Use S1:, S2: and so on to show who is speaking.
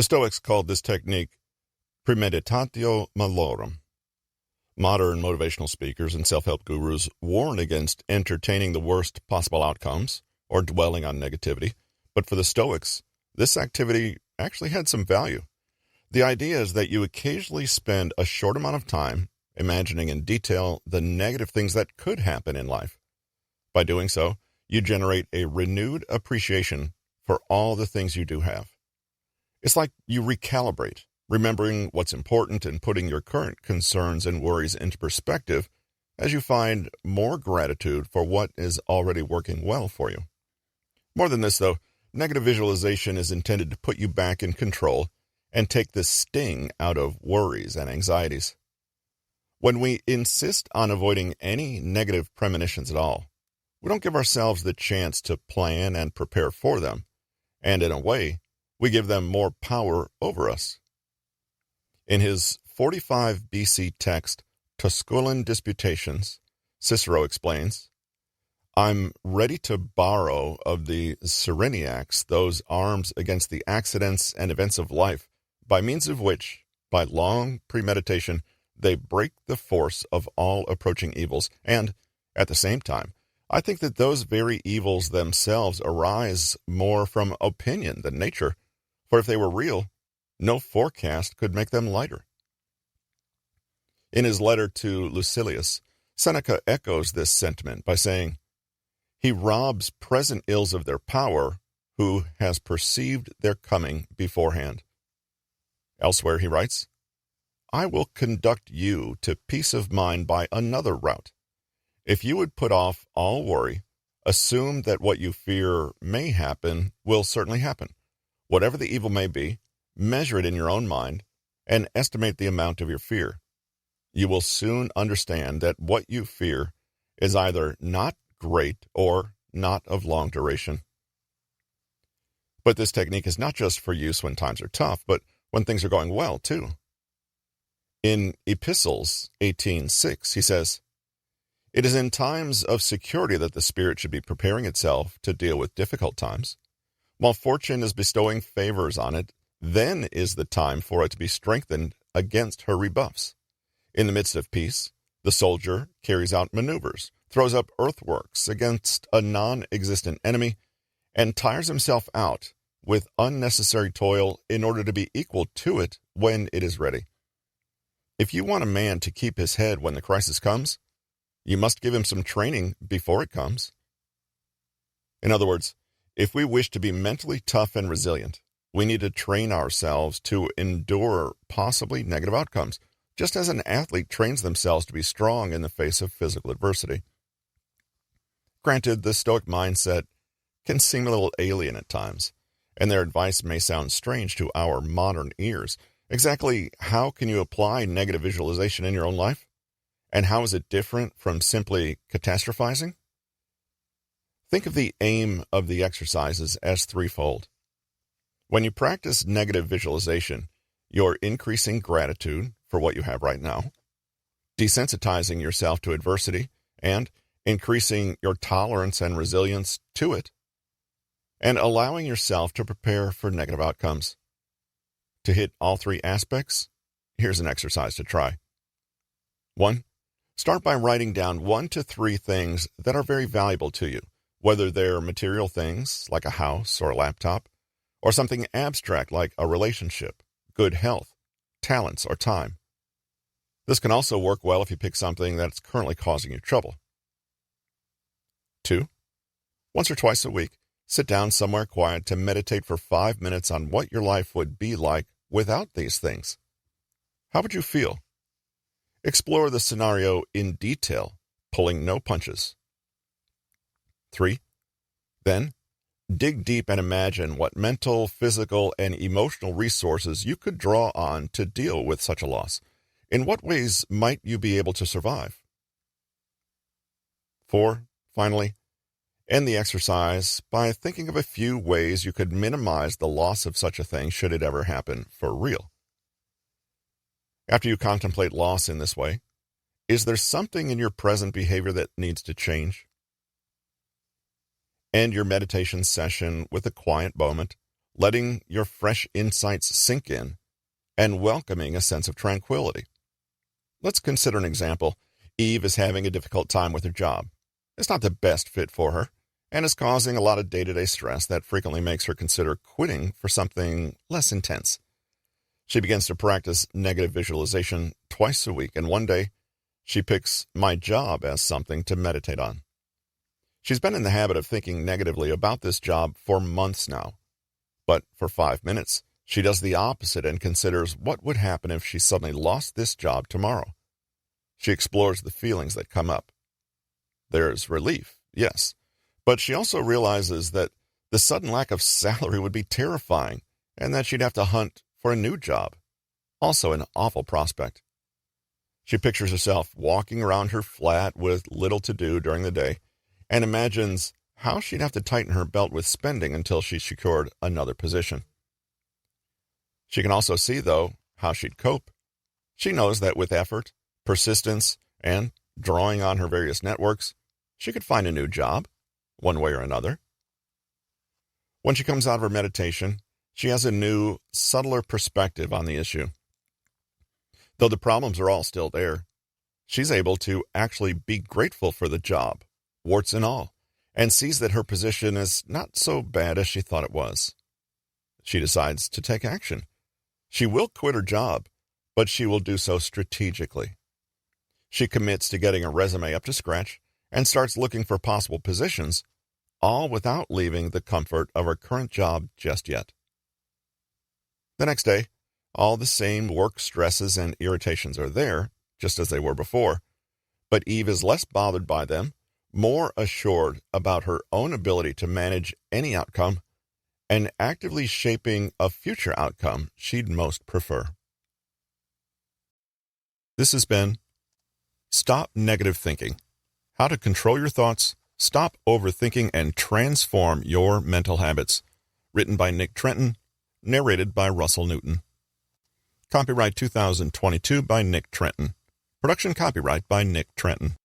S1: The Stoics called this technique premeditatio malorum. Modern motivational speakers and self-help gurus warn against entertaining the worst possible outcomes or dwelling on negativity, but for the Stoics, this activity actually had some value. The idea is that you occasionally spend a short amount of time imagining in detail the negative things that could happen in life. By doing so, you generate a renewed appreciation for all the things you do have. It's like you recalibrate, remembering what's important and putting your current concerns and worries into perspective as you find more gratitude for what is already working well for you. More than this, though, negative visualization is intended to put you back in control and take the sting out of worries and anxieties. When we insist on avoiding any negative premonitions at all, we don't give ourselves the chance to plan and prepare for them, and in a way, we give them more power over us. In his 45 BC text, Tusculan Disputations, Cicero explains, "I'm ready to borrow of the Cyrenaics those arms against the accidents and events of life, by means of which, by long premeditation, they break the force of all approaching evils, and, at the same time, I think that those very evils themselves arise more from opinion than nature, for if they were real, no forecast could make them lighter." In his letter to Lucilius, Seneca echoes this sentiment by saying, "He robs present ills of their power, who has perceived their coming beforehand." Elsewhere he writes, "I will conduct you to peace of mind by another route. If you would put off all worry, assume that what you fear may happen will certainly happen. Whatever the evil may be, measure it in your own mind and estimate the amount of your fear. You will soon understand that what you fear is either not great or not of long duration." But this technique is not just for use when times are tough, but when things are going well, too. In Epistles 18:6, he says, "It is in times of security that the spirit should be preparing itself to deal with difficult times. While fortune is bestowing favors on it, then is the time for it to be strengthened against her rebuffs. In the midst of peace, the soldier carries out maneuvers, throws up earthworks against a non-existent enemy, and tires himself out with unnecessary toil in order to be equal to it when it is ready. If you want a man to keep his head when the crisis comes, you must give him some training before it comes." In other words, if we wish to be mentally tough and resilient, we need to train ourselves to endure possibly negative outcomes, just as an athlete trains themselves to be strong in the face of physical adversity. Granted, the Stoic mindset can seem a little alien at times, and their advice may sound strange to our modern ears. Exactly how can you apply negative visualization in your own life? And how is it different from simply catastrophizing? Think of the aim of the exercises as threefold. When you practice negative visualization, you're increasing gratitude for what you have right now, desensitizing yourself to adversity, and increasing your tolerance and resilience to it, and allowing yourself to prepare for negative outcomes. To hit all three aspects, here's an exercise to try. 1. Start by writing down 1 to 3 things that are very valuable to you, whether they're material things like a house or a laptop, or something abstract like a relationship, good health, talents, or time. This can also work well if you pick something that's currently causing you trouble. 2. Once or twice a week, sit down somewhere quiet to meditate for 5 minutes on what your life would be like without these things. How would you feel? Explore the scenario in detail, pulling no punches. 3. Then, dig deep and imagine what mental, physical, and emotional resources you could draw on to deal with such a loss. In what ways might you be able to survive? 4. Finally, end the exercise by thinking of a few ways you could minimize the loss of such a thing should it ever happen for real. After you contemplate loss in this way, is there something in your present behavior that needs to change? End your meditation session with a quiet moment, letting your fresh insights sink in, and welcoming a sense of tranquility. Let's consider an example. Eve is having a difficult time with her job. It's not the best fit for her, and is causing a lot of day-to-day stress that frequently makes her consider quitting for something less intense. She begins to practice negative visualization twice a week, and one day she picks my job as something to meditate on. She's been in the habit of thinking negatively about this job for months now, but for 5 minutes, she does the opposite and considers what would happen if she suddenly lost this job tomorrow. She explores the feelings that come up. There's relief, yes, but she also realizes that the sudden lack of salary would be terrifying and that she'd have to hunt for a new job. Also an awful prospect. She pictures herself walking around her flat with little to do during the day and imagines how she'd have to tighten her belt with spending until she secured another position. She can also see, though, how she'd cope. She knows that with effort, persistence, and drawing on her various networks, she could find a new job, one way or another. When she comes out of her meditation, she has a new, subtler perspective on the issue. Though the problems are all still there, she's able to actually be grateful for the job, warts and all, and sees that her position is not so bad as she thought it was. She decides to take action. She will quit her job, but she will do so strategically. She commits to getting a resume up to scratch and starts looking for possible positions, all without leaving the comfort of her current job just yet. The next day, all the same work stresses and irritations are there, just as they were before, but Eve is less bothered by them, more assured about her own ability to manage any outcome, and actively shaping a future outcome she'd most prefer. This has been Stop Negative Thinking: How to Control Your Thoughts, Stop Overthinking, and Transform Your Mental Habits, written by Nick Trenton, narrated by Russell Newton. Copyright 2022 by Nick Trenton. Production copyright by Nick Trenton.